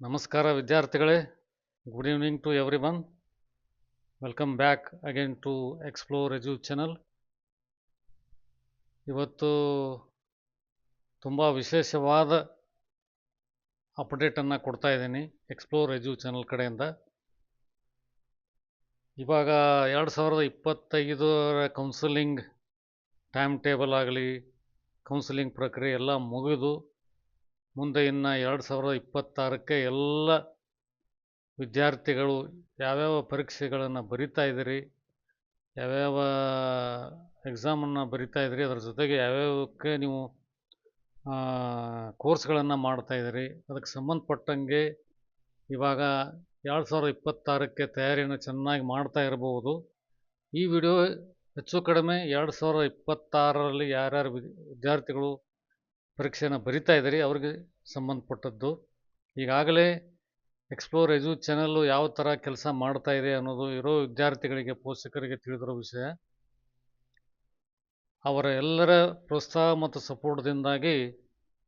ನಮಸ್ಕಾರ ವಿದ್ಯಾರ್ಥಿಗಳೇ. Good evening to everyone. Welcome back again to Explore Edu channel. ಇವತ್ತು ತುಂಬ ವಿಶೇಷವಾದ ಅಪ್ಡೇಟನ್ನು ಕೊಡ್ತಾ ಇದ್ದೀನಿ ಎಕ್ಸ್ಪ್ಲೋರ್ ಎಜು ಚಾನಲ್ ಕಡೆಯಿಂದ. ಇವಾಗ 2025 ಕೌನ್ಸಿಲಿಂಗ್ ಟೈಮ್ ಟೇಬಲ್ ಆಗಲಿ, ಕೌನ್ಸಿಲಿಂಗ್ ಪ್ರಕ್ರಿಯೆ ಎಲ್ಲ ಮುಗಿದು ಮುಂದೆ ಇನ್ನು 2026ಕ್ಕೆ ಎಲ್ಲ ವಿದ್ಯಾರ್ಥಿಗಳು ಯಾವ್ಯಾವ ಪರೀಕ್ಷೆಗಳನ್ನು ಬರಿತಾ ಇದ್ದೀರಿ, ಯಾವ್ಯಾವ ಎಕ್ಸಾಮನ್ನು ಬರಿತಾ ಇದ್ದೀರಿ, ಅದರ ಜೊತೆಗೆ ಯಾವ್ಯಾವಕ್ಕೆ ನೀವು ಕೋರ್ಸ್ಗಳನ್ನು ಮಾಡ್ತಾಯಿದ್ದೀರಿ, ಅದಕ್ಕೆ ಸಂಬಂಧಪಟ್ಟಂಗೆ ಇವಾಗ 2026ಕ್ಕೆ ತಯಾರಿಯನ್ನು ಚೆನ್ನಾಗಿ ಮಾಡ್ತಾ ಇರಬಹುದು. ಈ ವಿಡಿಯೋ ಹೆಚ್ಚು ಕಡಿಮೆ 2026ರಲ್ಲಿ ಯಾರ್ಯಾರು ವಿದ್ಯಾರ್ಥಿಗಳು ಪರೀಕ್ಷೆಯನ್ನು ಬರಿತಾ ಇದ್ದೀರಿ ಅವ್ರಿಗೆ ಸಂಬಂಧಪಟ್ಟದ್ದು. ಈಗಾಗಲೇ ಎಕ್ಸ್ಪ್ಲೋರ್ ಎಜು ಚಾನಲ್ಲು ಯಾವ ಥರ ಕೆಲಸ ಮಾಡ್ತಾ ಇದೆ ಅನ್ನೋದು ಇರೋ ವಿದ್ಯಾರ್ಥಿಗಳಿಗೆ, ಪೋಷಕರಿಗೆ ತಿಳಿದಿರೋ ವಿಷಯ. ಅವರ ಎಲ್ಲರ ಪ್ರೋತ್ಸಾಹ ಮತ್ತು ಸಪೋರ್ಟ್ದಿಂದಾಗಿ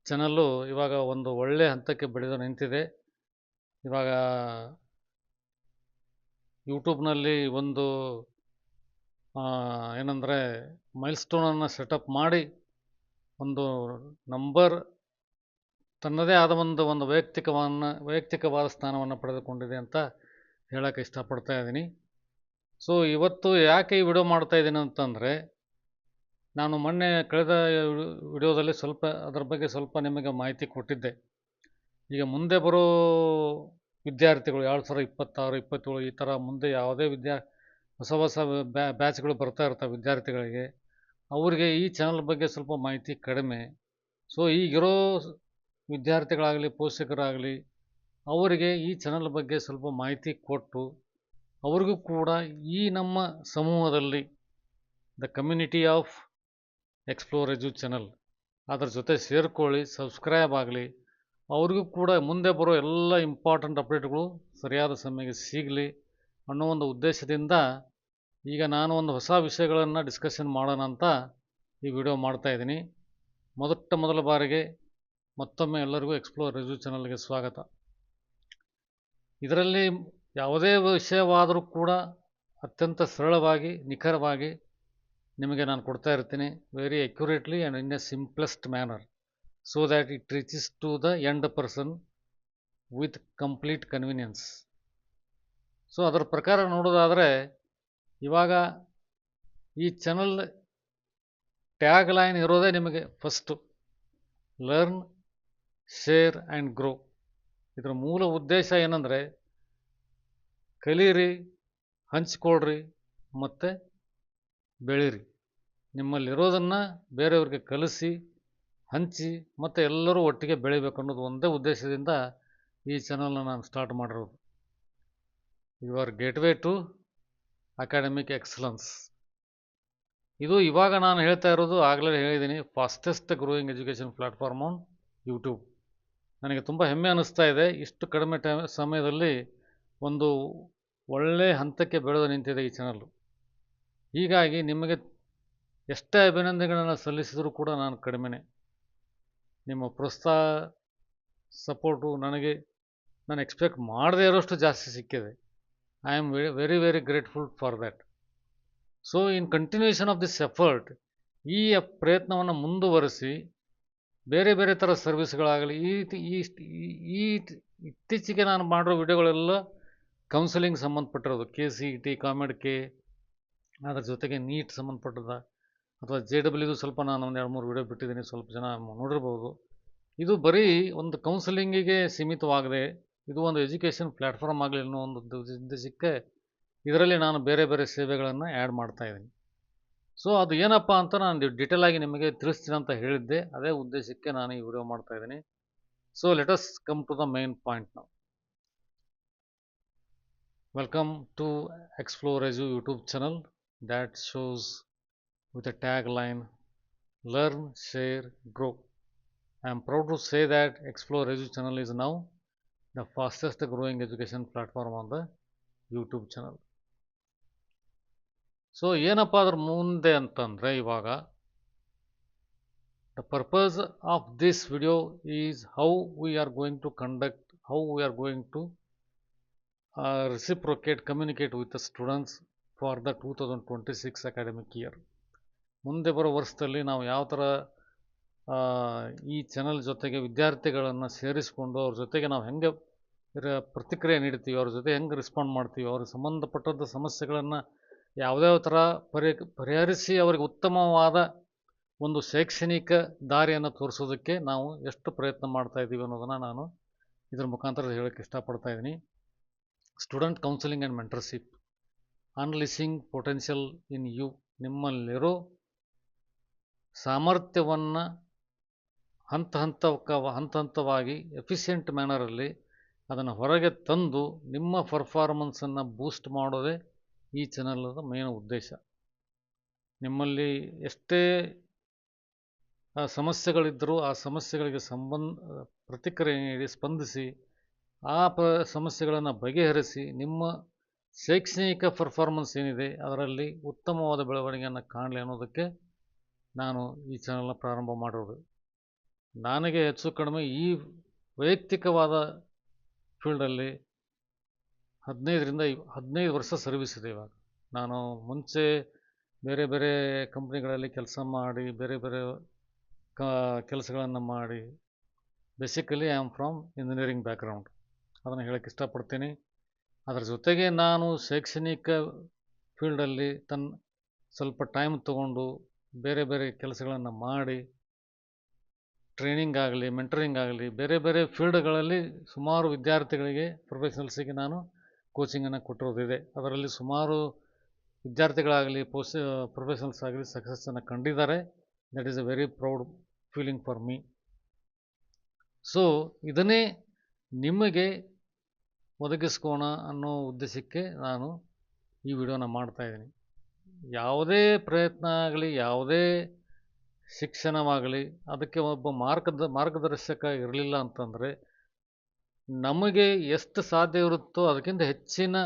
ಚಾನಲ್ಲು ಇವಾಗ ಒಂದು ಒಳ್ಳೆಯ ಹಂತಕ್ಕೆ ಬೆಳೆದು ನಿಂತಿದೆ. ಇವಾಗ ಯೂಟ್ಯೂಬ್ನಲ್ಲಿ ಒಂದು ಏನಂದರೆ ಮೈಲ್ಸ್ಟೋನನ್ನು ಸೆಟಪ್ ಮಾಡಿ ಒಂದು ನಂಬರ್ ತನ್ನದೇ ಆದ ಒಂದು ವೈಯಕ್ತಿಕವಾದ ಸ್ಥಾನವನ್ನು ಪಡೆದುಕೊಂಡಿದೆ ಅಂತ ಹೇಳೋಕ್ಕೆ ಇಷ್ಟಪಡ್ತಾ ಇದ್ದೀನಿ. ಸೊ ಇವತ್ತು ಯಾಕೆ ಈ ವಿಡಿಯೋ ಮಾಡ್ತಾ ಇದ್ದೀನಿ ಅಂತಂದರೆ, ನಾನು ಮೊನ್ನೆ ಕಳೆದ ವಿಡಿಯೋದಲ್ಲಿ ಅದರ ಬಗ್ಗೆ ಸ್ವಲ್ಪ ನಿಮಗೆ ಮಾಹಿತಿ ಕೊಟ್ಟಿದ್ದೆ. ಈಗ ಮುಂದೆ ಬರೋ ವಿದ್ಯಾರ್ಥಿಗಳು 2026, 27 ಈ ಥರ ಮುಂದೆ ಯಾವುದೇ ಹೊಸ ಬ್ಯಾಚ್ಗಳು ಬರ್ತಾ ಇರ್ತವೆ ವಿದ್ಯಾರ್ಥಿಗಳಿಗೆ, ಅವರಿಗೆ ಈ ಚಾನಲ್ ಬಗ್ಗೆ ಸ್ವಲ್ಪ ಮಾಹಿತಿ ಕಡಿಮೆ. ಸೊ ಈಗಿರೋ ವಿದ್ಯಾರ್ಥಿಗಳಾಗಲಿ, ಪೋಷಕರಾಗಲಿ, ಅವರಿಗೆ ಈ ಚಾನಲ್ ಬಗ್ಗೆ ಸ್ವಲ್ಪ ಮಾಹಿತಿ ಕೊಟ್ಟು ಅವ್ರಿಗೂ ಕೂಡ ಈ ನಮ್ಮ ಸಮೂಹದಲ್ಲಿ the community of Explore Edu channel ಅದರ ಜೊತೆ ಸೇರ್ಕೊಳ್ಳಿ, ಸಬ್ಸ್ಕ್ರೈಬ್ ಆಗಲಿ. ಅವ್ರಿಗೂ ಕೂಡ ಮುಂದೆ ಬರೋ ಎಲ್ಲ ಇಂಪಾರ್ಟೆಂಟ್ ಅಪ್ಡೇಟ್ಗಳು ಸರಿಯಾದ ಸಮಯಕ್ಕೆ ಸಿಗಲಿ ಅನ್ನೋ ಒಂದು ಉದ್ದೇಶದಿಂದ ಈಗ ನಾನು ಒಂದು ಹೊಸ ವಿಷಯಗಳನ್ನು ಡಿಸ್ಕಷನ್ ಮಾಡೋಣ ಅಂತ ಈ ವಿಡಿಯೋ ಮಾಡ್ತಾಯಿದ್ದೀನಿ. ಮೊದಲ ಬಾರಿಗೆ ಮತ್ತೊಮ್ಮೆ ಎಲ್ಲರಿಗೂ ಎಕ್ಸ್ಪ್ಲೋರ್ ಎಜು ಚಾನಲ್ಗೆ ಸ್ವಾಗತ. ಇದರಲ್ಲಿ ಯಾವುದೇ ವಿಷಯವಾದರೂ ಕೂಡ ಅತ್ಯಂತ ಸರಳವಾಗಿ, ನಿಖರವಾಗಿ ನಿಮಗೆ ನಾನು ಕೊಡ್ತಾ ಇರ್ತೀನಿ, very accurately and in a simplest manner, so that it reaches to the end person with complete convenience. ಸೊ ಅದರ ಪ್ರಕಾರ ನೋಡೋದಾದರೆ, ಇವಾಗ ಈ ಚಾನಲ್ ಟ್ಯಾಗ್ ಲೈನ್ ಇರೋದೇ ನಿಮಗೆ first learn, share and grow. ಇದರ ಮೂಲ ಉದ್ದೇಶ ಏನಂದರೆ, ಕಲೀರಿ, ಹಂಚಿಕೊಳ್ರಿ ಮತ್ತು ಬೆಳೀರಿ. ನಿಮ್ಮಲ್ಲಿರೋದನ್ನು ಬೇರೆಯವ್ರಿಗೆ ಕಲಿಸಿ, ಹಂಚಿ ಮತ್ತು ಎಲ್ಲರೂ ಒಟ್ಟಿಗೆ ಬೆಳಿಬೇಕು ಅನ್ನೋದು ಒಂದೇ ಉದ್ದೇಶದಿಂದ ಈ ಚಾನಲ್ನ ನಾನು ಸ್ಟಾರ್ಟ್ ಮಾಡಿರೋದು. Your gateway to academic excellence. ಇದು ಇವಾಗ ನಾನು ಹೇಳ್ತಾ ಇರೋದು, ಆಗಲೇ ಹೇಳಿದ್ದೀನಿ, fastest growing education platform on YouTube. ನನಗೆ ತುಂಬ ಹೆಮ್ಮೆ ಅನ್ನಿಸ್ತಾ ಇದೆ, ಇಷ್ಟು ಕಡಿಮೆ ಸಮಯದಲ್ಲಿ ಒಂದು ಒಳ್ಳೆಯ ಹಂತಕ್ಕೆ ಬೆಳೆದು ನಿಂತಿದೆ ಈ ಚಾನಲ್ಲು. ಹೀಗಾಗಿ ನಿಮಗೆ ಎಷ್ಟೇ ಅಭಿನಂದನೆಗಳನ್ನು ಸಲ್ಲಿಸಿದರೂ ಕೂಡ ನಾನು ಕಡಿಮೆನೆ. ನಿಮ್ಮ ಪ್ರೋತ್ಸಾಹ, ಸಪೋರ್ಟು ನನಗೆ ನಾನು ಎಕ್ಸ್ಪೆಕ್ಟ್ ಮಾಡದೇ ಇರೋಷ್ಟು ಜಾಸ್ತಿ ಸಿಕ್ಕಿದೆ. I am very very grateful for that. So in continuation of this effort, ಈ ಪ್ರಯತ್ನವನ್ನು ಮುಂದುವರಿಸಿ ಬೇರೆ ಬೇರೆ ಥರ ಸರ್ವಿಸ್ಗಳಾಗಲಿ, ಇತ್ತೀಚೆಗೆ ನಾನು ಮಾಡಿರೋ ವಿಡಿಯೋಗಳೆಲ್ಲ ಕೌನ್ಸಿಲಿಂಗ್ ಸಂಬಂಧಪಟ್ಟಿರೋದು, KCET, COMEDK, ಅದರ ಜೊತೆಗೆ ನೀಟ್ ಸಂಬಂಧಪಟ್ಟದ, ಅಥವಾ JEE ಸ್ವಲ್ಪ ನಾನು ಒಂದು 2-3 ವಿಡಿಯೋ ಬಿಟ್ಟಿದ್ದೀನಿ, ಸ್ವಲ್ಪ ಜನ ನೋಡಿರ್ಬೋದು. ಇದು ಬರೀ ಒಂದು ಕೌನ್ಸಿಲಿಂಗಿಗೆ ಸೀಮಿತವಾಗದೆ, ಇದು ಒಂದು ಎಜುಕೇಷನ್ ಪ್ಲ್ಯಾಟ್ಫಾರ್ಮ್ ಆಗಲಿ ಅನ್ನೋ ಒಂದು ಉದ್ದೇಶಕ್ಕೆ ಇದರಲ್ಲಿ ನಾನು ಬೇರೆ ಬೇರೆ ಸೇವೆಗಳನ್ನು ಆ್ಯಡ್ ಮಾಡ್ತಾಯಿದ್ದೀನಿ. ಸೊ ಅದು ಏನಪ್ಪ ಅಂತ ನಾನು ಡಿಟೇಲ್ ಆಗಿ ನಿಮಗೆ ತಿಳಿಸ್ತೀನಿ ಅಂತ ಹೇಳಿದ್ದೆ, ಅದೇ ಉದ್ದೇಶಕ್ಕೆ ನಾನು ಈ ವಿಡಿಯೋ ಮಾಡ್ತಾಯಿದ್ದೀನಿ. So let us come to the main point now. Welcome to Explore Edu YouTube channel that shows with a tagline learn, share, grow. I am proud to say that Explore Edu channel is now the fastest growing education platform on the YouTube channel. So ಏನಪ್ಪ ಅದ್ರ ಮುಂದೆ ಅಂತಂದರೆ, ಇವಾಗ the purpose of this video is how we are going to conduct how we are going to communicate with the students for the 2026 academic year. ಮುಂದೆ ಬರೋ ವರ್ಷದಲ್ಲಿ ನಾವು ಯಾವ ಥರ ಈ ಚಾನಲ್ ಜೊತೆಗೆ ವಿದ್ಯಾರ್ಥಿಗಳನ್ನು ಸೇರಿಸಿಕೊಂಡು ಅವ್ರ ಜೊತೆಗೆ ನಾವು ಹೆಂಗೆ ಪ್ರತಿಕ್ರಿಯೆ ನೀಡ್ತೀವಿ, ಅವ್ರ ಜೊತೆ ಹೆಂಗೆ ರೆಸ್ಪಾಂಡ್ ಮಾಡ್ತೀವಿ, ಅವ್ರಿಗೆ ಸಂಬಂಧಪಟ್ಟಂಥ ಸಮಸ್ಯೆಗಳನ್ನು ಯಾವುದ್ಯಾವ ಥರ ಪರಿಹರಿಸಿ ಅವರಿಗೆ ಉತ್ತಮವಾದ ಒಂದು ಶೈಕ್ಷಣಿಕ ದಾರಿಯನ್ನು ತೋರಿಸೋದಕ್ಕೆ ನಾವು ಎಷ್ಟು ಪ್ರಯತ್ನ ಮಾಡ್ತಾಯಿದ್ದೀವಿ ಅನ್ನೋದನ್ನು ನಾನು ಇದರ ಮುಖಾಂತರ ಹೇಳೋಕ್ಕೆ ಇಷ್ಟಪಡ್ತಾ ಇದ್ದೀನಿ. Student counselling and mentorship, unleashing potential in you, ನಿಮ್ಮಲ್ಲಿರೋ ಸಾಮರ್ಥ್ಯವನ್ನು ಹಂತವಾಗಿ ಎಫಿಷಿಯೆಂಟ್ ಮ್ಯಾನರಲ್ಲಿ ಅದನ್ನು ಹೊರಗೆ ತಂದು ನಿಮ್ಮ ಪರ್ಫಾರ್ಮೆನ್ಸನ್ನು ಬೂಸ್ಟ್ ಮಾಡೋದೇ ಈ ಚಾನಲ್ದ ಮೇನ್ ಉದ್ದೇಶ. ನಿಮ್ಮಲ್ಲಿ ಎಷ್ಟೇ ಸಮಸ್ಯೆಗಳಿದ್ದರೂ ಆ ಸಮಸ್ಯೆಗಳಿಗೆ ಪ್ರತಿಕ್ರಿಯೆ ನೀಡಿ ಸ್ಪಂದಿಸಿ ಆ ಸಮಸ್ಯೆಗಳನ್ನು ಬಗೆಹರಿಸಿ ನಿಮ್ಮ ಶೈಕ್ಷಣಿಕ ಪರ್ಫಾರ್ಮೆನ್ಸ್ ಏನಿದೆ ಅದರಲ್ಲಿ ಉತ್ತಮವಾದ ಬೆಳವಣಿಗೆಯನ್ನು ಕಾಣಲಿ ಅನ್ನೋದಕ್ಕೆ ನಾನು ಈ ಚಾನಲ್ನ ಪ್ರಾರಂಭ ಮಾಡಿರೋದು. ನನಗೆ ಹೆಚ್ಚು ಕಡಿಮೆ ಈ ವೈಯಕ್ತಿಕವಾದ ಫೀಲ್ಡಲ್ಲಿ 15 ವರ್ಷ ಸರ್ವಿಸ್ ಇದೆ. ಇವಾಗ ನಾನು ಮುಂಚೆ ಬೇರೆ ಬೇರೆ ಕಂಪ್ನಿಗಳಲ್ಲಿ ಕೆಲಸ ಮಾಡಿ ಬೇರೆ ಬೇರೆ ಕೆಲಸಗಳನ್ನು ಮಾಡಿ basically I am from engineering background, ಅದನ್ನು ಹೇಳೋಕ್ಕೆ ಇಷ್ಟಪಡ್ತೀನಿ. ಅದರ ಜೊತೆಗೆ ನಾನು ಶೈಕ್ಷಣಿಕ ಫೀಲ್ಡಲ್ಲಿ ಸ್ವಲ್ಪ ಟೈಮ್ ತಗೊಂಡು ಬೇರೆ ಬೇರೆ ಕೆಲಸಗಳನ್ನು ಮಾಡಿ ಟ್ರೈನಿಂಗ್ ಆಗಲಿ ಮೆಂಟರಿಂಗ್ ಆಗಲಿ ಬೇರೆ ಬೇರೆ ಫೀಲ್ಡ್ಗಳಲ್ಲಿ ಸುಮಾರು ವಿದ್ಯಾರ್ಥಿಗಳಿಗೆ ಪ್ರೊಫೆಷನಲ್ಸಿಗೆ ನಾನು ಕೋಚಿಂಗನ್ನು ಕೊಟ್ಟಿರೋದಿದೆ. ಅದರಲ್ಲಿ ಸುಮಾರು ವಿದ್ಯಾರ್ಥಿಗಳಾಗಲಿ ಪ್ರೊಫೆಷನಲ್ಸ್ ಆಗಲಿ ಸಕ್ಸಸ್ಸನ್ನು ಕಂಡಿದ್ದಾರೆ. That is A very proud feeling for me. So ಇದನ್ನೇ ನಿಮಗೆ ಒದಗಿಸ್ಕೋಣ ಅನ್ನೋ ಉದ್ದೇಶಕ್ಕೆ ನಾನು ಈ ವಿಡಿಯೋನ ಮಾಡ್ತಾಯಿದ್ದೀನಿ. ಯಾವುದೇ ಪ್ರಯತ್ನ ಆಗಲಿ ಯಾವುದೇ ಶಿಕ್ಷಣವಾಗಲಿ ಅದಕ್ಕೆ ಒಬ್ಬ ಮಾರ್ಗದರ್ಶಕ ಇರಲಿಲ್ಲ ಅಂತಂದರೆ ನಮಗೆ ಎಷ್ಟು ಸಾಧ್ಯ ಇರುತ್ತೋ ಅದಕ್ಕಿಂತ ಹೆಚ್ಚಿನ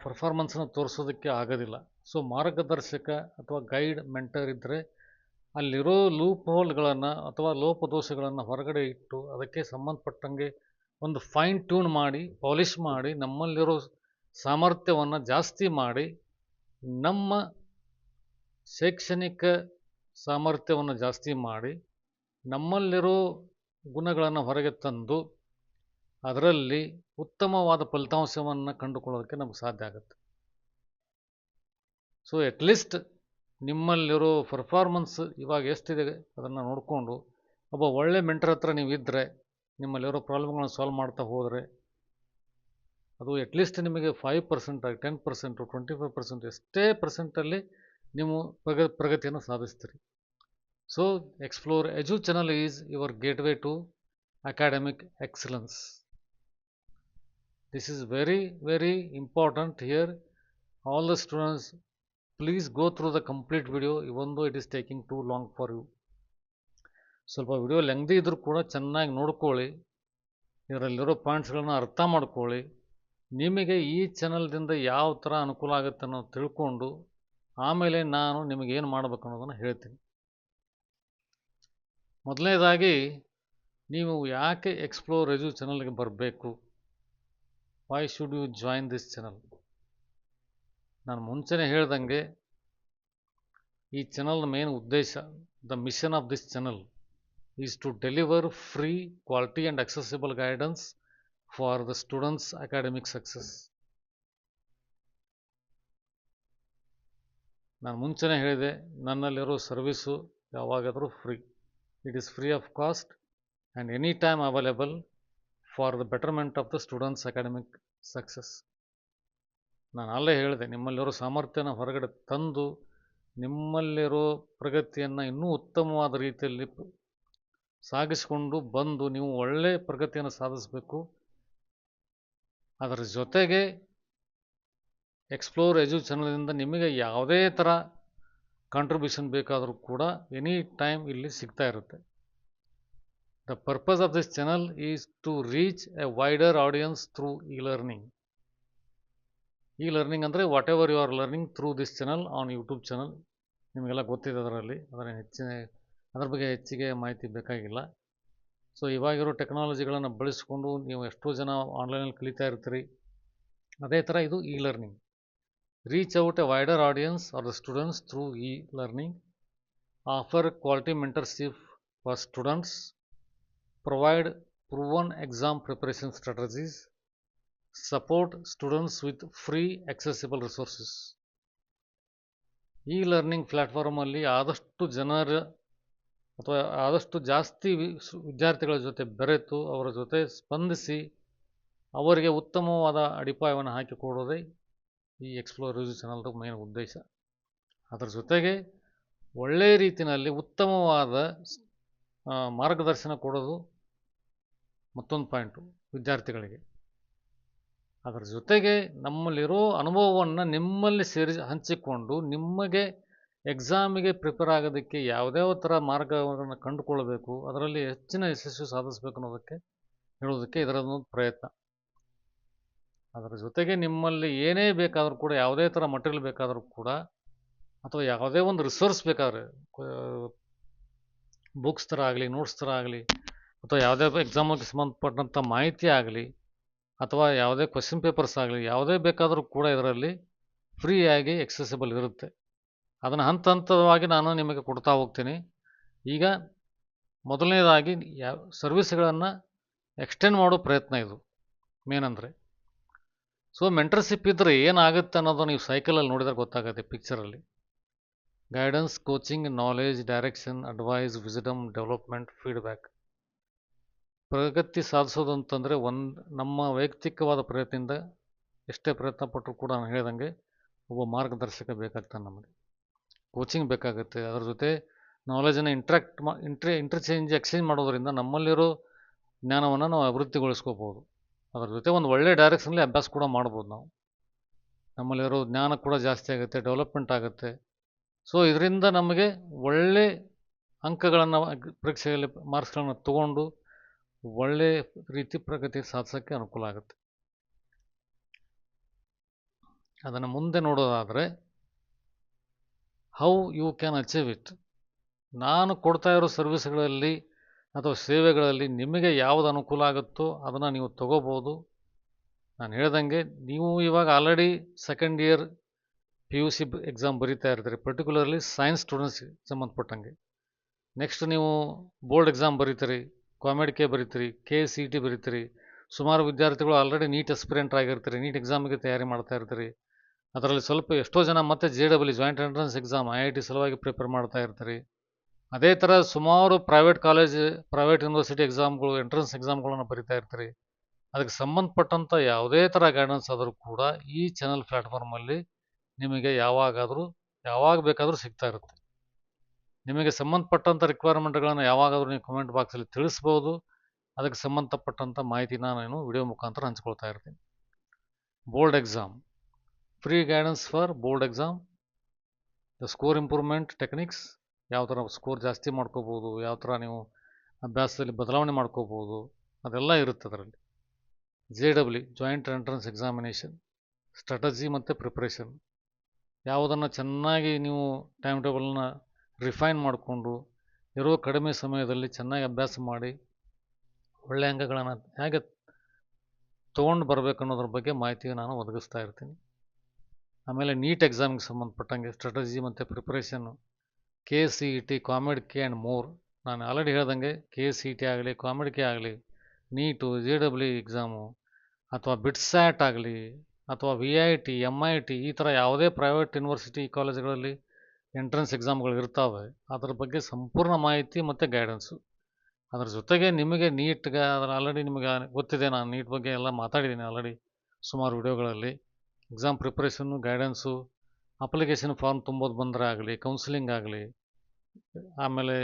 ಪರ್ಫಾರ್ಮೆನ್ಸನ್ನು ತೋರಿಸೋದಕ್ಕೆ ಆಗೋದಿಲ್ಲ. ಸೊ ಮಾರ್ಗದರ್ಶಕ ಅಥವಾ ಗೈಡ್ ಮೆಂಟರ್ ಇದ್ದರೆ ಅಲ್ಲಿರೋ ಲೂಪ್ ಹೋಲ್ಗಳನ್ನು ಅಥವಾ ಲೋಪದೋಷಗಳನ್ನು ಹೊರಗಡೆ ಇಟ್ಟು ಅದಕ್ಕೆ ಸಂಬಂಧಪಟ್ಟಂಗೆ ಒಂದು ಫೈನ್ ಟ್ಯೂನ್ ಮಾಡಿ ಪಾಲಿಷ್ ಮಾಡಿ ನಮ್ಮಲ್ಲಿರೋ ಸಾಮರ್ಥ್ಯವನ್ನು ಜಾಸ್ತಿ ಮಾಡಿ ನಮ್ಮ ಶೈಕ್ಷಣಿಕ ಸಾಮರ್ಥ್ಯವನ್ನು ಜಾಸ್ತಿ ಮಾಡಿ ನಮ್ಮಲ್ಲಿರೋ ಗುಣಗಳನ್ನು ಹೊರಗೆ ತಂದು ಅದರಲ್ಲಿ ಉತ್ತಮವಾದ ಫಲಿತಾಂಶವನ್ನು ಕಂಡುಕೊಳ್ಳೋದಕ್ಕೆ ನಮಗೆ ಸಾಧ್ಯ ಆಗುತ್ತೆ. ಸೊ ಅಟ್ಲೀಸ್ಟ್ ನಿಮ್ಮಲ್ಲಿರೋ ಪರ್ಫಾರ್ಮೆನ್ಸ್ ಇವಾಗ ಎಷ್ಟಿದೆ ಅದನ್ನು ನೋಡಿಕೊಂಡು ಒಬ್ಬ ಒಳ್ಳೆ ಮೆಂಟರ್ ಹತ್ರ ನೀವು ಇದ್ದರೆ ನಿಮ್ಮಲ್ಲಿರೋ ಪ್ರಾಬ್ಲಮ್ಗಳನ್ನು ಸಾಲ್ವ್ ಮಾಡ್ತಾ ಹೋದರೆ ಅದು ಅಟ್ಲೀಸ್ಟ್ ನಿಮಗೆ 5% 10% 25% ಎಷ್ಟೇ ಪರ್ಸೆಂಟಲ್ಲಿ ನೀವು ಪ್ರಗತಿಯನ್ನು ಸಾಧಿಸ್ತೀರಿ. So Explore Edu channel is your gateway to academic excellence. This is very very important here. All the students, please go through the complete video even though it is taking too long for you. ಸ್ವಲ್ಪ video ಲೆಂಗ್ದಿ ಇದ್ರೂ ಕೂಡ ಚೆನ್ನಾಗಿ ನೋಡ್ಕೊಳ್ಳಿ, ಇದರಲ್ಲಿರೋ ಪಾಯಿಂಟ್ಸ್ಗಳನ್ನ ಅರ್ಥ ಮಾಡ್ಕೊಳ್ಳಿ. ನಿಮಗೆ ಈ ಚಾನಲ್ದಿಂದ ಯಾವ ಥರ ಅನುಕೂಲ ಆಗುತ್ತೆ ಅನ್ನೋದು ತಿಳ್ಕೊಂಡು ಆಮೇಲೆ ನಾನು ನಿಮಗೇನು ಮಾಡಬೇಕು ಅನ್ನೋದನ್ನು ಹೇಳ್ತೀನಿ. ಮೊದಲನೇದಾಗಿ ನೀವು ಯಾಕೆ ಎಕ್ಸ್ಪ್ಲೋರ್ ಎಜು ಚಾನಲ್ಗೆ ಬರಬೇಕು? Why should you join this channel? ನಾನು ಮುಂಚೆನೇ ಹೇಳ್ದಂಗೆ ಈ ಚಾನಲ್ನ ಮೇನ್ ಉದ್ದೇಶ, the mission of this channel is to deliver free, quality and accessible guidance for the students academic success. ನಾನು ಮುಂಚೆನೇ ಹೇಳಿದೆ, ನನ್ನಲ್ಲಿರೋ ಸರ್ವಿಸು ಯಾವಾಗಾದರೂ free. It is free of cost and any time available for the betterment of the students academic success. ನಾನು ಅಲ್ಲೇ ಹೇಳಿದೆ, ನಿಮ್ಮಲ್ಲಿರೋ ಸಾಮರ್ಥ್ಯನ ಹೊರಗಡೆ ತಂದು ನಿಮ್ಮಲ್ಲಿರೋ ಪ್ರಗತಿಯನ್ನು ಇನ್ನೂ ಉತ್ತಮವಾದ ರೀತಿಯಲ್ಲಿ ಸಾಗಿಸಿಕೊಂಡು ಬಂದು ನೀವು ಒಳ್ಳೆಯ ಪ್ರಗತಿಯನ್ನು ಸಾಧಿಸಬೇಕು. ಅದರ ಜೊತೆಗೆ ಎಕ್ಸ್ಪ್ಲೋರ್ ಎಜು ಚಾನಲಿಂದ ನಿಮಗೆ ಯಾವುದೇ ಥರ ಕಾಂಟ್ರಿಬ್ಯೂಷನ್ ಬೇಕಾದರೂ ಕೂಡ ಎನಿ ಟೈಮ್ ಇಲ್ಲಿ ಸಿಗ್ತಾ ಇರುತ್ತೆ. The purpose of this channel is to reach a wider audience through e-learning. E-learning ಅಂದರೆ whatever you are learning through this channel on YouTube channel. ನಿಮಗೆಲ್ಲ ಗೊತ್ತಿದೆ ಅದರ ಬಗ್ಗೆ ಹೆಚ್ಚಿಗೆ ಮಾಹಿತಿ ಬೇಕಾಗಿಲ್ಲ. ಸೊ ಇವಾಗಿರೋ ಟೆಕ್ನಾಲಜಿಗಳನ್ನು ಬಳಸಿಕೊಂಡು ನೀವು ಎಷ್ಟೋ ಜನ ಆನ್ಲೈನಲ್ಲಿ ಕಲಿತಾ ಇರ್ತೀರಿ. ಅದೇ ಥರ ಇದು E learning. Reach out A wider audience are the students through E learning, offer quality mentorship for students, provide proven exam preparation strategies, support students with free accessible resources. ಈ ಲರ್ನಿಂಗ್ ಪ್ಲ್ಯಾಟ್ಫಾರ್ಮಲ್ಲಿ ಆದಷ್ಟು ಜನರ ಅಥವಾ ಆದಷ್ಟು ಜಾಸ್ತಿ ವಿದ್ಯಾರ್ಥಿಗಳ ಜೊತೆ ಬೆರೆತು ಅವರ ಜೊತೆ ಸ್ಪಂದಿಸಿ ಅವರಿಗೆ ಉತ್ತಮವಾದ ಅಡಿಪಾಯವನ್ನು ಹಾಕಿಕೊಡೋದೇ ಈ ಎಕ್ಸ್ಪ್ಲೋರ್ ರಿವ್ಯೂ ಚಾನಲ್ದ ಮೇನ್ ಉದ್ದೇಶ. ಅದರ ಜೊತೆಗೆ ಒಳ್ಳೆಯ ರೀತಿಯಲ್ಲಿ ಉತ್ತಮವಾದ ಮಾರ್ಗದರ್ಶನ ಕೊಡೋದು ಮತ್ತೊಂದು ಪಾಯಿಂಟು ವಿದ್ಯಾರ್ಥಿಗಳಿಗೆ. ಅದರ ಜೊತೆಗೆ ನಮ್ಮಲ್ಲಿರೋ ಅನುಭವವನ್ನು ನಿಮ್ಮಲ್ಲಿ ಹಂಚಿಕೊಂಡು ನಿಮಗೆ ಎಕ್ಸಾಮಿಗೆ ಪ್ರಿಪೇರ್ ಆಗೋದಕ್ಕೆ ಯಾವುದ್ಯಾವ ಥರ ಮಾರ್ಗವನ್ನು ಕಂಡುಕೊಳ್ಳಬೇಕು, ಅದರಲ್ಲಿ ಹೆಚ್ಚಿನ ಯಶಸ್ಸು ಸಾಧಿಸಬೇಕು ಅನ್ನೋದಕ್ಕೆ ಹೇಳೋದಕ್ಕೆ ಇದರದೊಂದು ಪ್ರಯತ್ನ. ಅದರ ಜೊತೆಗೆ ನಿಮ್ಮಲ್ಲಿ ಏನೇ ಬೇಕಾದರೂ ಕೂಡ, ಯಾವುದೇ ಥರ ಮಟೀರಿಯಲ್ ಬೇಕಾದರೂ ಕೂಡ, ಅಥವಾ ಯಾವುದೇ ಒಂದು ರಿಸೋರ್ಸ್ ಬೇಕಾದ್ರೆ ಬುಕ್ಸ್ ಥರ ಆಗಲಿ, ನೋಟ್ಸ್ ಥರ ಆಗಲಿ, ಅಥವಾ ಯಾವುದೇ ಎಕ್ಸಾಮಿಗೆ ಸಂಬಂಧಪಟ್ಟಂಥ ಮಾಹಿತಿ ಆಗಲಿ, ಅಥವಾ ಯಾವುದೇ ಕ್ವಶನ್ ಪೇಪರ್ಸ್ ಆಗಲಿ, ಯಾವುದೇ ಬೇಕಾದರೂ ಕೂಡ ಇದರಲ್ಲಿ ಫ್ರೀಯಾಗಿ ಎಕ್ಸೆಸಿಬಲ್ ಇರುತ್ತೆ. ಅದನ್ನು ಹಂತ ಹಂತವಾಗಿ ನಾನು ನಿಮಗೆ ಕೊಡ್ತಾ ಹೋಗ್ತೀನಿ. ಈಗ ಮೊದಲನೇದಾಗಿ ಸರ್ವಿಸ್ಗಳನ್ನು ಎಕ್ಸ್ಟೆಂಡ್ ಮಾಡೋ ಪ್ರಯತ್ನ ಇದು ಮೇನಂದರೆ. ಸೊ ಮೆಂಟರ್ಶಿಪ್ ಇದ್ದರೆ ಏನಾಗುತ್ತೆ ಅನ್ನೋದು ನೀವು ಸೈಕಲಲ್ಲಿ ನೋಡಿದ್ರೆ ಗೊತ್ತಾಗುತ್ತೆ. ಪಿಕ್ಚರಲ್ಲಿ guidance, coaching, knowledge, direction, advice, wisdom, development, feedback. ಪ್ರಗತಿ ಸಾಧಿಸೋದು ಅಂತಂದರೆ ನಮ್ಮ ವೈಯಕ್ತಿಕವಾದ ಪ್ರಯತ್ನದಿಂದ ಎಷ್ಟೇ ಪ್ರಯತ್ನ ಪಟ್ಟರು ಕೂಡ ನಾನು ಹೇಳ್ದಂಗೆ ಒಬ್ಬ ಮಾರ್ಗದರ್ಶಕ ಬೇಕಾಗ್ತಾನೆ. ನಮಗೆ ಕೋಚಿಂಗ್ ಬೇಕಾಗುತ್ತೆ. ಅದರ ಜೊತೆ ನಾಲೆಜನ್ನು ಇಂಟರ್ಚೇಂಜ್ ಎಕ್ಸ್ಚೇಂಜ್ ಮಾಡೋದರಿಂದ ನಮ್ಮಲ್ಲಿರೋ ಜ್ಞಾನವನ್ನು ನಾವು ಅಭಿವೃದ್ಧಿಗೊಳಿಸ್ಕೋಬೋದು. ಅದರ ಜೊತೆ ಒಂದು ಒಳ್ಳೆಯ ಡೈರೆಕ್ಷನಲ್ಲಿ ಅಭ್ಯಾಸ ಕೂಡ ಮಾಡ್ಬೋದು. ನಮ್ಮಲ್ಲಿರೋ ಜ್ಞಾನ ಕೂಡ ಜಾಸ್ತಿ ಆಗುತ್ತೆ, ಡೆವಲಪ್ಮೆಂಟ್ ಆಗುತ್ತೆ. ಸೊ ಇದರಿಂದ ನಮಗೆ ಒಳ್ಳೆ ಅಂಕಗಳನ್ನು ಪರೀಕ್ಷೆಯಲ್ಲಿ ಮಾರ್ಕ್ಸ್ಗಳನ್ನು ತಗೊಂಡು ಒಳ್ಳೆ ರೀತಿ ಪ್ರಗತಿ ಸಾಧಿಸೋಕ್ಕೆ ಅನುಕೂಲ ಆಗುತ್ತೆ. ಅದನ್ನು ಮುಂದೆ ನೋಡೋದಾದರೆ how you can achieve it. ನಾನು ಕೊಡ್ತಾ ಇರೋ ಸರ್ವಿಸ್ಗಳಲ್ಲಿ ಅಥವಾ ಸೇವೆಗಳಲ್ಲಿ ನಿಮಗೆ ಯಾವುದು ಅನುಕೂಲ ಆಗುತ್ತೋ ಅದನ್ನು ನೀವು ತಗೋಬೋದು. ನಾನು ಹೇಳ್ದಂಗೆ ನೀವು ಇವಾಗ already second year PUC exam ಬರೀತಾ ಇರ್ತೀರಿ, ಪರ್ಟಿಕ್ಯುಲರ್ಲಿ ಸೈನ್ಸ್ ಸ್ಟೂಡೆಂಟ್ಸ್ಗೆ ಸಂಬಂಧಪಟ್ಟಂಗೆ. ನೆಕ್ಸ್ಟ್ ನೀವು ಬೋರ್ಡ್ ಎಕ್ಸಾಮ್ ಬರೀತೀರಿ, ಕಾಮೆಡ್ಕೆ ಬರೀತೀರಿ, KCET ಬರೀತೀರಿ. ಸುಮಾರು ವಿದ್ಯಾರ್ಥಿಗಳು ಆಲ್ರೆಡಿ ನೀಟ್ ಎಸ್ಪಿರೆಂಟ್ ಆಗಿರ್ತೀರಿ, ನೀಟ್ ಎಕ್ಸಾಮಿಗೆ ತಯಾರಿ ಮಾಡ್ತಾ ಇರ್ತೀರಿ. ಅದರಲ್ಲಿ ಸ್ವಲ್ಪ ಎಷ್ಟೋ ಜನ ಮತ್ತೆ JEE joint entrance exam IIT ಸಲುವಾಗಿ ಪ್ರಿಪೇರ್ ಮಾಡ್ತಾ ಇರ್ತೀರಿ. ಅದೇ ಥರ ಸುಮಾರು ಪ್ರೈವೇಟ್ ಕಾಲೇಜ್, ಪ್ರೈವೇಟ್ ಯೂನಿವರ್ಸಿಟಿ ಎಕ್ಸಾಮ್ಗಳು, ಎಂಟ್ರೆನ್ಸ್ ಎಕ್ಸಾಮ್ಗಳನ್ನು ಬರೀತಾ ಇರ್ತೀರಿ. ಅದಕ್ಕೆ ಸಂಬಂಧಪಟ್ಟಂಥ ಯಾವುದೇ ಥರ ಗೈಡೆನ್ಸ್ ಆದರೂ ಕೂಡ ಈ ಚಾನಲ್ ಪ್ಲ್ಯಾಟ್ಫಾರ್ಮಲ್ಲಿ ನಿಮಗೆ ಯಾವಾಗ ಬೇಕಾದರೂ ಸಿಗ್ತಾ ಇರುತ್ತೆ. ನಿಮಗೆ ಸಂಬಂಧಪಟ್ಟಂಥ ರಿಕ್ವೈರ್ಮೆಂಟ್ಗಳನ್ನು ಯಾವಾಗಾದರೂ ನೀವು ಕಮೆಂಟ್ ಬಾಕ್ಸಲ್ಲಿ ತಿಳಿಸ್ಬೋದು. ಅದಕ್ಕೆ ಸಂಬಂಧಪಟ್ಟಂಥ ಮಾಹಿತಿನ ನಾನು ವಿಡಿಯೋ ಮುಖಾಂತರ ಹಂಚ್ಕೊಳ್ತಾ ಇರ್ತೀನಿ. Board exam, free guidance for board exam, the score improvement techniques, ಯಾವ ಥರ ಸ್ಕೋರ್ ಜಾಸ್ತಿ ಮಾಡ್ಕೋಬೋದು, ಯಾವ ಥರ ನೀವು ಅಭ್ಯಾಸದಲ್ಲಿ ಬದಲಾವಣೆ ಮಾಡ್ಕೋಬೋದು, ಅದೆಲ್ಲ ಇರುತ್ತೆ ಅದರಲ್ಲಿ. JEE joint entrance examination strategy ಮತ್ತು ಪ್ರಿಪ್ರೇಷನ್, ಯಾವುದನ್ನು ಚೆನ್ನಾಗಿ ನೀವು ಟೈಮ್ ಟೇಬಲ್ನ ರಿಫೈನ್ ಮಾಡಿಕೊಂಡು ಇರೋ ಕಡಿಮೆ ಸಮಯದಲ್ಲಿ ಚೆನ್ನಾಗಿ ಅಭ್ಯಾಸ ಮಾಡಿ ಒಳ್ಳೆಯ ಅಂಕಗಳನ್ನು ಹೇಗೆ ತೊಗೊಂಡು ಬರಬೇಕು ಅನ್ನೋದ್ರ ಬಗ್ಗೆ ಮಾಹಿತಿ ನಾನು ಒದಗಿಸ್ತಾ ಇರ್ತೀನಿ. ಆಮೇಲೆ ನೀಟ್ ಎಕ್ಸಾಮಿಗೆ ಸಂಬಂಧಪಟ್ಟಂಗೆ ಸ್ಟ್ರಾಟಜಿ ಮತ್ತು ಪ್ರಿಪ್ರೇಷನ್ನು, KCET, ಕಾಮೆಡ್ಕೆ ಆ್ಯಂಡ್ ಮೋರ್. ನಾನು ಆಲ್ರೆಡಿ ಹೇಳ್ದಂಗೆ KCET ಆಗಲಿ, ಕಾಮೆಡ್ಕೆ ಆಗಲಿ, ನೀಟು, JEE ಎಕ್ಸಾಮು, ಅಥವಾ ಬಿಟ್ಸ್ಯಾಟ್ ಆಗಲಿ, ಅಥವಾ VIT, MIT, ಈ ಥರ ಯಾವುದೇ ಪ್ರೈವೇಟ್ ಯೂನಿವರ್ಸಿಟಿ ಕಾಲೇಜುಗಳಲ್ಲಿ ಎಂಟ್ರೆನ್ಸ್ ಎಕ್ಸಾಮ್ಗಳು ಇರ್ತಾವೆ. ಅದರ ಬಗ್ಗೆ ಸಂಪೂರ್ಣ ಮಾಹಿತಿ ಮತ್ತು ಗೈಡೆನ್ಸು. ಅದರ ಜೊತೆಗೆ ನಿಮಗೆ ನೀಟ್ಗೆ ಆಲ್ರೆಡಿ ನಿಮಗೆ ಗೊತ್ತಿದೆ, ನಾನು ನೀಟ್ ಬಗ್ಗೆ ಎಲ್ಲ ಮಾತಾಡಿದ್ದೀನಿ ಆಲ್ರೆಡಿ ಸುಮಾರು ವಿಡಿಯೋಗಳಲ್ಲಿ. ಎಕ್ಸಾಮ್ ಪ್ರಿಪ್ರೇಷನ್ನು, ಗೈಡೆನ್ಸು, ಅಪ್ಲಿಕೇಶನ್ ಫಾರ್ಮ್ ತುಂಬೋದು ಬಂದರೆ ಆಗಲಿ, ಕೌನ್ಸಿಲಿಂಗ್ ಆಗಲಿ, ಆಮೇಲೆ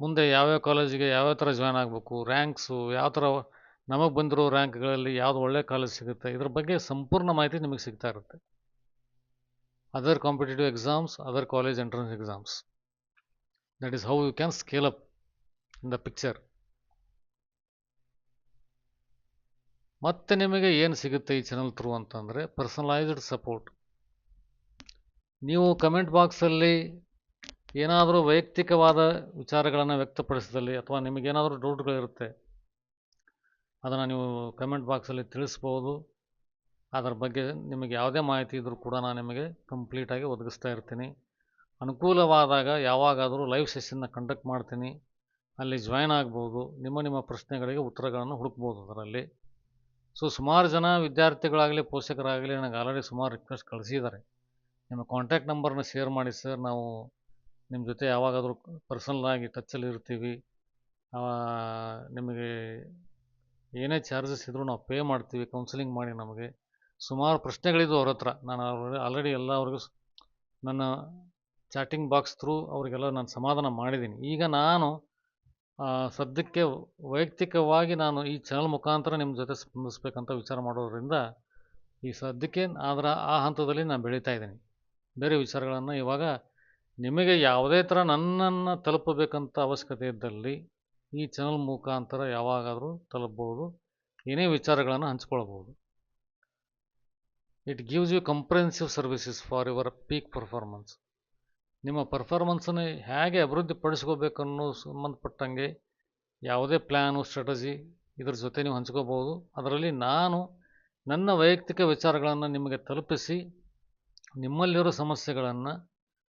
ಮುಂದೆ ಯಾವ್ಯಾವ ಕಾಲೇಜಿಗೆ ಯಾವ್ಯಾವ ಥರ ಜಾಯ್ನ್ ಆಗಬೇಕು, ರ್ಯಾಂಕ್ಸು, ಯಾವ ಥರ ನಮಗೆ ಬಂದಿರೋ ರ್ಯಾಂಕ್ಗಳಲ್ಲಿ ಯಾವುದು ಒಳ್ಳೆ ಕಾಲೇಜ್ ಸಿಗುತ್ತೆ, ಇದ್ರ ಬಗ್ಗೆ ಸಂಪೂರ್ಣ ಮಾಹಿತಿ ನಿಮಗೆ ಸಿಗ್ತಾ ಇರುತ್ತೆ. Other competitive exams, other college entrance exams, that is how you can scale up in the picture. ಮತ್ತೆ ನಿಮಗೆ ಏನು ಸಿಗುತ್ತೆ ಈ ಚಾನಲ್ ಥ್ರೂ ಅಂತಂದರೆ ಪರ್ಸನಲೈಸ್ಡ್ ಸಪೋರ್ಟ್. ನೀವು ಕಮೆಂಟ್ ಬಾಕ್ಸಲ್ಲಿ ಏನಾದರೂ ವೈಯಕ್ತಿಕವಾದ ವಿಚಾರಗಳನ್ನು ವ್ಯಕ್ತಪಡಿಸಿದಲ್ಲಿ ಅಥವಾ ನಿಮಗೇನಾದರೂ ಡೌಟ್ಗಳಿರುತ್ತೆ, ಅದನ್ನು ನೀವು ಕಮೆಂಟ್ ಬಾಕ್ಸಲ್ಲಿ ತಿಳಿಸ್ಬೋದು. ಅದರ ಬಗ್ಗೆ ನಿಮಗೆ ಯಾವುದೇ ಮಾಹಿತಿ ಇದ್ದರೂ ಕೂಡ ನಾನು ನಿಮಗೆ ಕಂಪ್ಲೀಟಾಗಿ ಒದಗಿಸ್ತಾ ಇರ್ತೀನಿ. ಅನುಕೂಲವಾದಾಗ ಯಾವಾಗಾದರೂ ಲೈವ್ ಸೆಷನ್ನ ಕಂಡಕ್ಟ್ ಮಾಡ್ತೀನಿ, ಅಲ್ಲಿ ಜಾಯ್ನ್ ಆಗ್ಬೋದು. ನಿಮ್ಮ ಪ್ರಶ್ನೆಗಳಿಗೆ ಉತ್ತರಗಳನ್ನು ಹುಡುಕ್ಬೋದು ಅದರಲ್ಲಿ. ಸೊ ಸುಮಾರು ಜನ ವಿದ್ಯಾರ್ಥಿಗಳಾಗಲಿ ಪೋಷಕರಾಗಲಿ ನನಗೆ ಆಲ್ರೆಡಿ ಸುಮಾರು ರಿಕ್ವೆಸ್ಟ್ ಕಳಿಸಿದ್ದಾರೆ, ನಿಮ್ಮ ಕಾಂಟ್ಯಾಕ್ಟ್ ನಂಬರ್ನ ಶೇರ್ ಮಾಡಿ ಸರ್, ನಾವು ನಿಮ್ಮ ಜೊತೆ ಯಾವಾಗಾದರೂ ಪರ್ಸನಲ್ಲಾಗಿ ಟಚ್ಚಲ್ಲಿ ಇರ್ತೀವಿ, ನಿಮಗೆ ಏನೇ ಚಾರ್ಜಸ್ ಇದ್ದರೂ ನಾವು ಪೇ ಮಾಡ್ತೀವಿ, ಕೌನ್ಸಿಲಿಂಗ್ ಮಾಡಿ. ನಮಗೆ ಸುಮಾರು ಪ್ರಶ್ನೆಗಳಿದ್ದು ಅವ್ರ ಹತ್ರ. ನಾನು ಆಲ್ರೆಡಿ ಎಲ್ಲ ಅವ್ರಿಗೂ ನನ್ನ ಚಾಟಿಂಗ್ ಬಾಕ್ಸ್ ಥ್ರೂ ಅವರಿಗೆಲ್ಲ ನಾನು ಸಮಾಧಾನ ಮಾಡಿದ್ದೀನಿ. ಈಗ ನಾನು ಸದ್ಯಕ್ಕೆ ವೈಯಕ್ತಿಕವಾಗಿ ನಾನು ಈ ಚಾನಲ್ ಮುಖಾಂತರ ನಿಮ್ಮ ಜೊತೆ ಸ್ಪಂದಿಸ್ಬೇಕಂತ ವಿಚಾರ ಮಾಡೋದ್ರಿಂದ ಈ ಸದ್ಯಕ್ಕೆ ಆ ಹಂತದಲ್ಲಿ ನಾನು ಬೆಳೀತಾ ಇದ್ದೀನಿ. ಬೇರೆ ವಿಚಾರಗಳನ್ನು ಇವಾಗ ನಿಮಗೆ ಯಾವುದೇ ಥರ ನನ್ನನ್ನು ತಲುಪಬೇಕಂತ ಅವಶ್ಯಕತೆ ಇದ್ದಲ್ಲಿ ಈ ಚಾನಲ್ ಮುಖಾಂತರ ಯಾವಾಗಾದರೂ ತಲುಪ್ಬೋದು, ಏನೇ ವಿಚಾರಗಳನ್ನು ಹಂಚ್ಕೊಳ್ಬೋದು. It gives you comprehensive services for your peak performance. ನಿಮ್ಮ ಪರ್ಫಾರ್ಮೆನ್ಸನ್ನು ಹೇಗೆ ಅಭಿವೃದ್ಧಿ ಪಡಿಸ್ಕೋಬೇಕನ್ನೋ ಸಂಬಂಧಪಟ್ಟಂಗೆ ಯಾವುದೇ ಪ್ಲ್ಯಾನು ಸ್ಟ್ರಾಟಜಿ ಇದ್ರ ಜೊತೆ ನೀವು ಹಂಚ್ಕೋಬೋದು. ಅದರಲ್ಲಿ ನಾನು ನನ್ನ ವೈಯಕ್ತಿಕ ವಿಚಾರಗಳನ್ನು ನಿಮಗೆ ತಲುಪಿಸಿ ನಿಮ್ಮಲ್ಲಿರೋ ಸಮಸ್ಯೆಗಳನ್ನು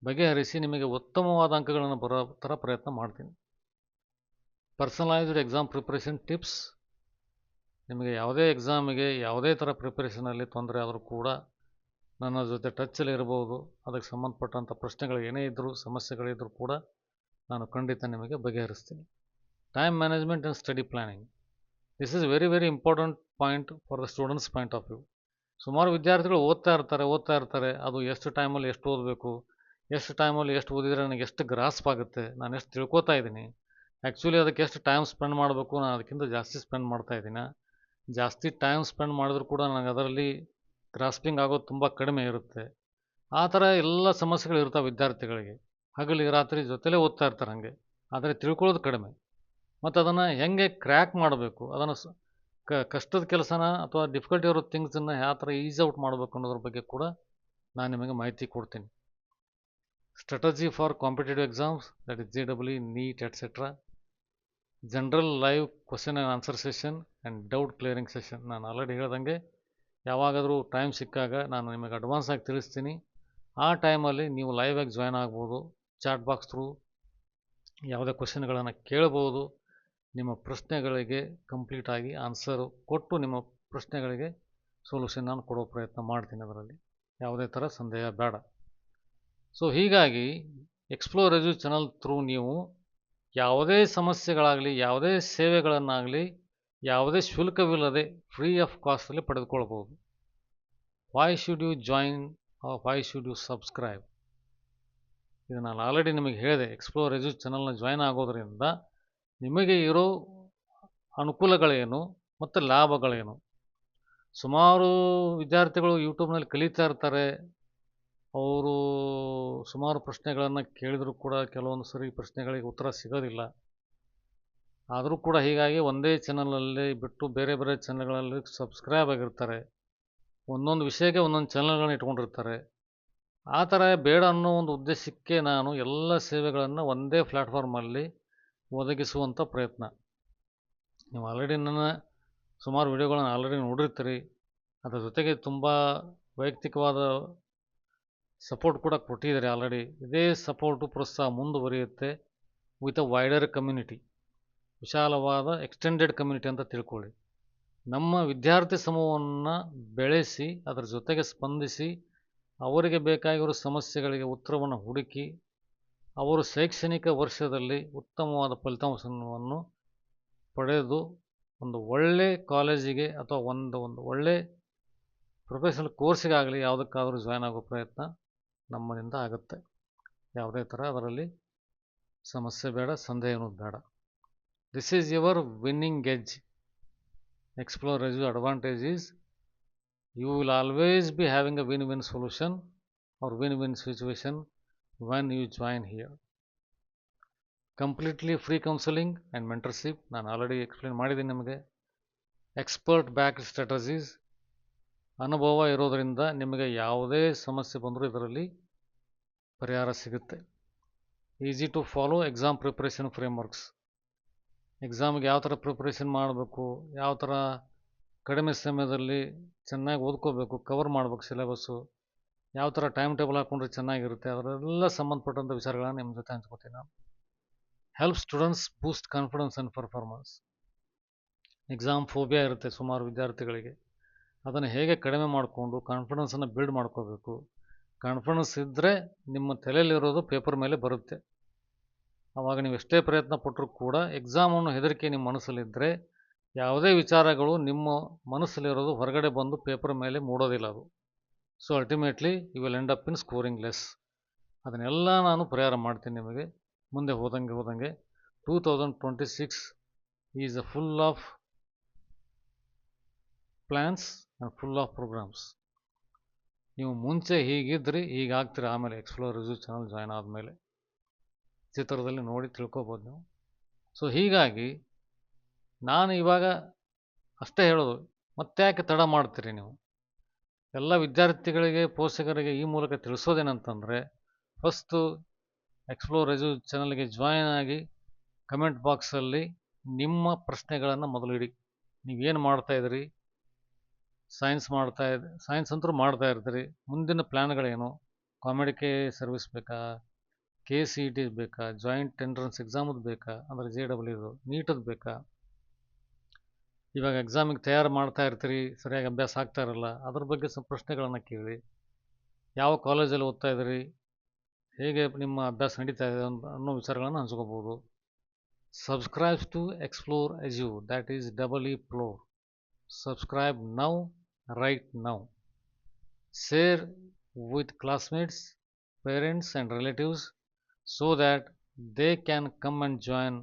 ಬಗೆಹರಿಸಿ ನಿಮಗೆ ಉತ್ತಮವಾದ ಅಂಕಗಳನ್ನು ಬರೋ ಥರ ಪ್ರಯತ್ನ ಮಾಡ್ತೀನಿ. Personalised exam preparation tips. ನಿಮಗೆ ಯಾವುದೇ ಎಕ್ಸಾಮಿಗೆ ಯಾವುದೇ ಥರ ಪ್ರಿಪ್ರೇಷನಲ್ಲಿ ತೊಂದರೆ ಆದರೂ ಕೂಡ ನನ್ನ ಜೊತೆ ಟಚ್ಚಲ್ಲಿ ಇರ್ಬೋದು. ಅದಕ್ಕೆ ಸಂಬಂಧಪಟ್ಟಂಥ ಪ್ರಶ್ನೆಗಳು ಏನೇ ಇದ್ದರೂ ಸಮಸ್ಯೆಗಳಿದ್ದರೂ ಕೂಡ ನಾನು ಖಂಡಿತ ನಿಮಗೆ ಬಗೆಹರಿಸ್ತೀನಿ. Time management and study planning. This is very very important point for the students point of view. ಸುಮಾರು ವಿದ್ಯಾರ್ಥಿಗಳು ಓದ್ತಾ ಇರ್ತಾರೆ. ಅದು ಎಷ್ಟು ಟೈಮಲ್ಲಿ ಎಷ್ಟು ಓದಬೇಕು, ಎಷ್ಟು ಟೈಮಲ್ಲಿ ಎಷ್ಟು ಓದಿದರೆ ನನಗೆ ಎಷ್ಟು ಗ್ರಾಸ್ಪ್ ಆಗುತ್ತೆ, ನಾನು ಎಷ್ಟು ತಿಳ್ಕೊತಾ ಇದ್ದೀನಿ, ಆ್ಯಕ್ಚುಲಿ ಅದಕ್ಕೆ ಎಷ್ಟು ಟೈಮ್ ಸ್ಪೆಂಡ್ ಮಾಡಬೇಕು, ನಾನು ಅದಕ್ಕಿಂತ ಜಾಸ್ತಿ ಸ್ಪೆಂಡ್ ಮಾಡ್ತಾಯಿದ್ದೀನಿ. ಜಾಸ್ತಿ ಟೈಮ್ ಸ್ಪೆಂಡ್ ಮಾಡಿದ್ರೂ ಕೂಡ ನನಗೆ ಅದರಲ್ಲಿ ಗ್ರಾಸ್ಪಿಂಗ್ ಆಗೋದು ತುಂಬ ಕಡಿಮೆ ಇರುತ್ತೆ. ಆ ಥರ ಎಲ್ಲ ಸಮಸ್ಯೆಗಳು ಇರ್ತಾವೆ ವಿದ್ಯಾರ್ಥಿಗಳಿಗೆ. ಹಗಲಿಗೆ ರಾತ್ರಿ ಜೊತೆಲೇ ಓದ್ತಾ ಇರ್ತಾರೆ ಹಾಗೆ, ಆದರೆ ತಿಳ್ಕೊಳ್ಳೋದು ಕಡಿಮೆ. ಮತ್ತು ಅದನ್ನು ಹೆಂಗೆ ಕ್ರ್ಯಾಕ್ ಮಾಡಬೇಕು, ಅದನ್ನು ಕಷ್ಟದ ಕೆಲಸನ ಅಥವಾ ಡಿಫಿಕಲ್ಟಿ ಇರೋ ಥಿಂಗ್ಸನ್ನು ಯಾವ ಥರ ಈಸ್ ಔಟ್ ಮಾಡಬೇಕು ಅನ್ನೋದ್ರ ಬಗ್ಗೆ ಕೂಡ ನಾನು ನಿಮಗೆ ಮಾಹಿತಿ ಕೊಡ್ತೀನಿ. Strategy for competitive exams, that is JEE, NEET, et cetera. General live question and answer session and doubt clearing session. ನಾನು ಆಲ್ರೆಡಿ ಹೇಳ್ದಂಗೆ ಯಾವಾಗಾದರೂ ಟೈಮ್ ಸಿಕ್ಕಾಗ ನಾನು ನಿಮಗೆ ಅಡ್ವಾನ್ಸ್ ಆಗಿ ತಿಳಿಸ್ತೀನಿ. ಆ ಟೈಮಲ್ಲಿ ನೀವು ಲೈವ್ ಆಗಿ ಜಾಯ್ನ್ ಆಗ್ಬೋದು. ಚಾಟ್ ಬಾಕ್ಸ್ ಥ್ರೂ ಯಾವುದೇ ಕ್ವಶನ್ಗಳನ್ನು ಕೇಳ್ಬೋದು. ನಿಮ್ಮ ಪ್ರಶ್ನೆಗಳಿಗೆ ಕಂಪ್ಲೀಟಾಗಿ ಆನ್ಸರು ಕೊಟ್ಟು ನಿಮ್ಮ ಪ್ರಶ್ನೆಗಳಿಗೆ ಸೊಲ್ಯೂಷನ್ ನಾನು ಕೊಡೋ ಪ್ರಯತ್ನ ಮಾಡ್ತೀನಿ. ಅದರಲ್ಲಿ ಯಾವುದೇ ಥರ ಸಂದೇಹ ಬೇಡ. ಸೊ ಹೀಗಾಗಿ ಎಕ್ಸ್ಪ್ಲೋರ್ ಎಜು ಚಾನಲ್ ಥ್ರೂ ನೀವು ಯಾವುದೇ ಸಮಸ್ಯೆಗಳಾಗಲಿ, ಯಾವುದೇ ಸೇವೆಗಳನ್ನಾಗಲಿ ಯಾವುದೇ ಶುಲ್ಕವಿಲ್ಲದೆ ಫ್ರೀ ಆಫ್ ಕಾಸ್ಟಲ್ಲಿ ಪಡೆದುಕೊಳ್ಬೋದು. Why should you join or why should you subscribe? ಇದು ನಾನು ಆಲ್ರೆಡಿ ನಿಮಗೆ ಹೇಳಿದೆ. ಎಕ್ಸ್ಪ್ಲೋರ್ ಎಜು ಚಾನಲ್ನ ಜಾಯ್ನ್ ಆಗೋದ್ರಿಂದ ನಿಮಗೆ ಇರೋ ಅನುಕೂಲಗಳೇನು ಮತ್ತು ಲಾಭಗಳೇನು. ಸುಮಾರು ವಿದ್ಯಾರ್ಥಿಗಳು ಯೂಟ್ಯೂಬ್ನಲ್ಲಿ ಕಲಿತಾ ಇರ್ತಾರೆ. ಅವರು ಸುಮಾರು ಪ್ರಶ್ನೆಗಳನ್ನು ಕೇಳಿದರೂ ಕೂಡ ಕೆಲವೊಂದು ಸರಿ ಪ್ರಶ್ನೆಗಳಿಗೆ ಉತ್ತರ ಸಿಗೋದಿಲ್ಲ. ಆದರೂ ಕೂಡ ಹೀಗಾಗಿ ಒಂದೇ ಚಾನಲಲ್ಲಿ ಬಿಟ್ಟು ಬೇರೆ ಬೇರೆ ಚಾನಲ್ಗಳಲ್ಲಿ ಸಬ್ಸ್ಕ್ರೈಬ್ ಆಗಿರ್ತಾರೆ. ಒಂದೊಂದು ವಿಷಯಕ್ಕೆ ಒಂದೊಂದು ಚಾನಲ್ಗಳನ್ನ ಇಟ್ಕೊಂಡಿರ್ತಾರೆ. ಆ ಥರ ಬೇಡ ಅನ್ನೋ ಒಂದು ಉದ್ದೇಶಕ್ಕೆ ನಾನು ಎಲ್ಲ ಸೇವೆಗಳನ್ನು ಒಂದೇ ಪ್ಲ್ಯಾಟ್ಫಾರ್ಮಲ್ಲಿ ಒದಗಿಸುವಂಥ ಪ್ರಯತ್ನ. ನೀವು ಆಲ್ರೆಡಿ ನನ್ನ ಸುಮಾರು ವಿಡಿಯೋಗಳನ್ನು ಆಲ್ರೆಡಿ ನೋಡಿರ್ತೀರಿ. ಅದರ ಜೊತೆಗೆ ತುಂಬ ವೈಯಕ್ತಿಕವಾದ ಸಪೋರ್ಟ್ ಕೂಡ ಕೊಟ್ಟಿದ್ದಾರೆ ಆಲ್ರೆಡಿ. ಇದೇ ಸಪೋರ್ಟು ಪ್ರೋತ್ಸಾಹ ಮುಂದುವರಿಯುತ್ತೆ ವಿತ್ ಅ ವೈಡರ್ ಕಮ್ಯುನಿಟಿ. ವಿಶಾಲವಾದ ಎಕ್ಸ್ಟೆಂಡೆಡ್ ಕಮ್ಯುನಿಟಿ ಅಂತ ತಿಳ್ಕೊಳ್ಳಿ. ನಮ್ಮ ವಿದ್ಯಾರ್ಥಿ ಸಮೂಹವನ್ನು ಬೆಳೆಸಿ ಅದರ ಜೊತೆಗೆ ಸ್ಪಂದಿಸಿ ಅವರಿಗೆ ಬೇಕಾಗಿರೋ ಸಮಸ್ಯೆಗಳಿಗೆ ಉತ್ತರವನ್ನು ಹುಡುಕಿ ಅವರು ಶೈಕ್ಷಣಿಕ ವರ್ಷದಲ್ಲಿ ಉತ್ತಮವಾದ ಫಲಿತಾಂಶವನ್ನು ಪಡೆದು ಒಂದು ಒಳ್ಳೆ ಕಾಲೇಜಿಗೆ ಅಥವಾ ಒಂದು ಒಳ್ಳೆ ಪ್ರೊಫೆಷನಲ್ ಕೋರ್ಸಿಗಾಗಲಿ ಯಾವುದಕ್ಕಾದರೂ ಜಾಯ್ನ್ ಆಗೋ ಪ್ರಯತ್ನ ನಮ್ಮದಿಂದ ಆಗುತ್ತೆ. ಯಾವುದೇ ಥರ ಅದರಲ್ಲಿ ಸಮಸ್ಯೆ ಬೇಡ, ಸಂದೇಹನೂ ಬೇಡ. This is your winning edge. Explore edu advantage is you will always be having a win-win solution or win-win situation when you join here. Completely free counseling and mentorship. ನಾನು ಆಲ್ರೆಡಿ ಎಕ್ಸ್ಪ್ಲೇನ್ ಮಾಡಿದ್ದೀನಿ ನಿಮಗೆ. Expert back strategies. ಅನುಭವ ಇರೋದರಿಂದ ನಿಮಗೆ ಯಾವುದೇ ಸಮಸ್ಯೆ ಬಂದರೂ ಇದರಲ್ಲಿ ಪರಿಹಾರ ಸಿಗುತ್ತೆ. Easy to follow exam preparation frameworks. ಎಕ್ಸಾಮಿಗೆ ಯಾವ ಥರ ಪ್ರಿಪ್ರೇಷನ್ ಮಾಡಬೇಕು, ಯಾವ ಥರ ಕಡಿಮೆ ಸಮಯದಲ್ಲಿ ಚೆನ್ನಾಗಿ ಓದ್ಕೋಬೇಕು, ಕವರ್ ಮಾಡ್ಬೇಕು ಸಿಲೆಬಸ್ಸು, ಯಾವ ಥರ ಟೈಮ್ ಟೇಬಲ್ ಹಾಕ್ಕೊಂಡ್ರೆ ಚೆನ್ನಾಗಿರುತ್ತೆ, ಅದರೆಲ್ಲ ಸಂಬಂಧಪಟ್ಟಂಥ ವಿಚಾರಗಳನ್ನ ನಿಮ್ಮ ಜೊತೆ ಹಂಚ್ಕೋತೀನಿ ನಾನು. Help students Boost confidence and performance. Exam phobia ಇರುತ್ತೆ ಸುಮಾರು ವಿದ್ಯಾರ್ಥಿಗಳಿಗೆ. ಅದನ್ನು ಹೇಗೆ ಕಡಿಮೆ ಮಾಡಿಕೊಂಡು ಕಾನ್ಫಿಡೆನ್ಸನ್ನು ಬಿಲ್ಡ್ ಮಾಡ್ಕೋಬೇಕು. ಕಾನ್ಫಿಡೆನ್ಸ್ ಇದ್ದರೆ ನಿಮ್ಮ ತಲೆಯಲ್ಲಿರೋದು ಪೇಪರ್ ಮೇಲೆ ಬರುತ್ತೆ. ಆವಾಗ ನೀವು ಎಷ್ಟೇ ಪ್ರಯತ್ನ ಪಟ್ಟರೂ ಕೂಡ ಎಕ್ಸಾಮನ್ನು ಹೆದರಿಕೆ ನಿಮ್ಮ ಮನಸ್ಸಲ್ಲಿದ್ದರೆ ಯಾವುದೇ ವಿಚಾರಗಳು ನಿಮ್ಮ ಮನಸ್ಸಲ್ಲಿರೋದು ಹೊರಗಡೆ ಬಂದು ಪೇಪರ್ ಮೇಲೆ ಮೂಡೋದಿಲ್ಲ ಅದು. So ultimately you will end up in scoring less. ಅದನ್ನೆಲ್ಲ ನಾನು ಪರಿಹಾರ ಮಾಡ್ತೀನಿ ನಿಮಗೆ ಮುಂದೆ ಹೋದಂಗೆ. 2026 is full of plans and full of programmes. ನೀವು ಮುಂಚೆ ಹೀಗಿದ್ರಿ ಹೀಗಾಗ್ತೀರ ಆಮೇಲೆ ಎಕ್ಸ್ಪ್ಲೋರ್ ರಿವ್ಯೂ ಚಾನಲ್ ಜಾಯ್ನ್ ಆದಮೇಲೆ ಚಿತ್ರದಲ್ಲಿ ನೋಡಿ ತಿಳ್ಕೊಬೋದು ನೀವು. ಸೊ ಹೀಗಾಗಿ ನಾನು ಇವಾಗ ಅಷ್ಟೇ ಹೇಳೋದು, ಮತ್ತೆ ಯಾಕೆ ತಡ ಮಾಡ್ತೀರಿ ನೀವು? ಎಲ್ಲ ವಿದ್ಯಾರ್ಥಿಗಳಿಗೆ ಪೋಷಕರಿಗೆ ಈ ಮೂಲಕ ತಿಳಿಸೋದೇನಂತಂದರೆ, ಫಸ್ಟು ಎಕ್ಸ್ಪ್ಲೋರ್ ರಿವ್ಯೂ ಚಾನಲ್ಗೆ ಜಾಯ್ನ್ ಆಗಿ ಕಮೆಂಟ್ ಬಾಕ್ಸಲ್ಲಿ ನಿಮ್ಮ ಪ್ರಶ್ನೆಗಳನ್ನು ಮೊದಲು ಇಡಿ. ನೀವೇನು ಮಾಡ್ತಾಯಿದ್ರಿ, ಸೈನ್ಸ್ ಅಂತೂ ಮಾಡ್ತಾ ಇರ್ತೀರಿ, ಮುಂದಿನ ಪ್ಲ್ಯಾನ್ಗಳೇನು, ಕಾಮಿಡಿಕೆ ಸರ್ವಿಸ್ ಬೇಕಾ, KCET ಬೇಕಾ, ಜಾಯಿಂಟ್ ಎಂಟ್ರೆನ್ಸ್ ಎಕ್ಸಾಮದು ಬೇಕಾ, ಅಂದರೆ JEE ನೀಟದು ಬೇಕಾ, ಇವಾಗ ಎಕ್ಸಾಮಿಗೆ ತಯಾರು ಮಾಡ್ತಾ ಇರ್ತೀರಿ, ಸರಿಯಾಗಿ ಅಭ್ಯಾಸ ಆಗ್ತಾ ಇರಲ್ಲ, ಅದ್ರ ಬಗ್ಗೆ ಸ್ವಲ್ಪ ಪ್ರಶ್ನೆಗಳನ್ನು ಕೇಳಿ. ಯಾವ ಕಾಲೇಜಲ್ಲಿ ಓದ್ತಾ ಇದ್ದೀರಿ, ಹೇಗೆ ನಿಮ್ಮ ಅಭ್ಯಾಸ ನಡೀತಾ ಇದೆ ಅನ್ನೋ ವಿಚಾರಗಳನ್ನು ಹಂಚ್ಕೋಬೋದು. Subscribe to Explore Edu, that is EE. Subscribe now, right now. Share with classmates, parents and relatives so that they can come and join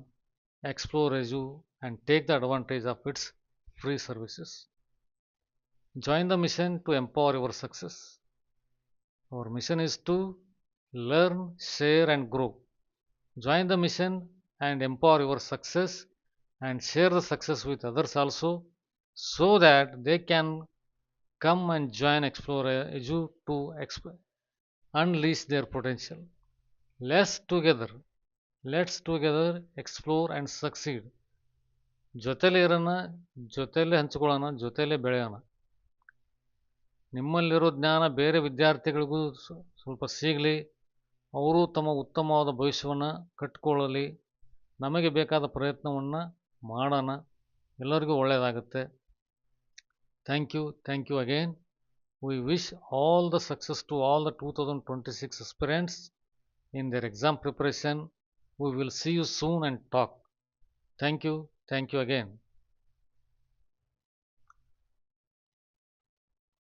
Explore Edu and take the advantage of its free services. Join the mission to empower your success. Our mission is to learn, share and grow. Join the mission and empower your success and share the success with others also, so that they can come and join Explore Edu to unleash their potential. Let's together explore and succeed. ಜೊತೆಲೇ ಇರೋಣ, ಜೊತೆಲೇ ಹಂಚ್ಕೊಳ್ಳೋಣ, ಜೊತೆಲೇ ಬೆಳೆಯೋಣ. ನಿಮ್ಮಲ್ಲಿರೋ ಜ್ಞಾನ ಬೇರೆ ವಿದ್ಯಾರ್ಥಿಗಳಿಗೂ ಸ್ವಲ್ಪ ಸಿಗಲಿ, ಅವರು ತಮ್ಮ ಉತ್ತಮವಾದ ಭವಿಷ್ಯವನ್ನು ಕಟ್ಟಿಕೊಳ್ಳಲಿ. ನಮಗೆ ಬೇಕಾದ ಪ್ರಯತ್ನವನ್ನು ಮಾಡೋಣ, ಎಲ್ಲರಿಗೂ ಒಳ್ಳೆಯದಾಗುತ್ತೆ. Thank you again. We wish all the success to all the 2026 aspirants in their exam preparation. We will see you soon and talk. Thank you again.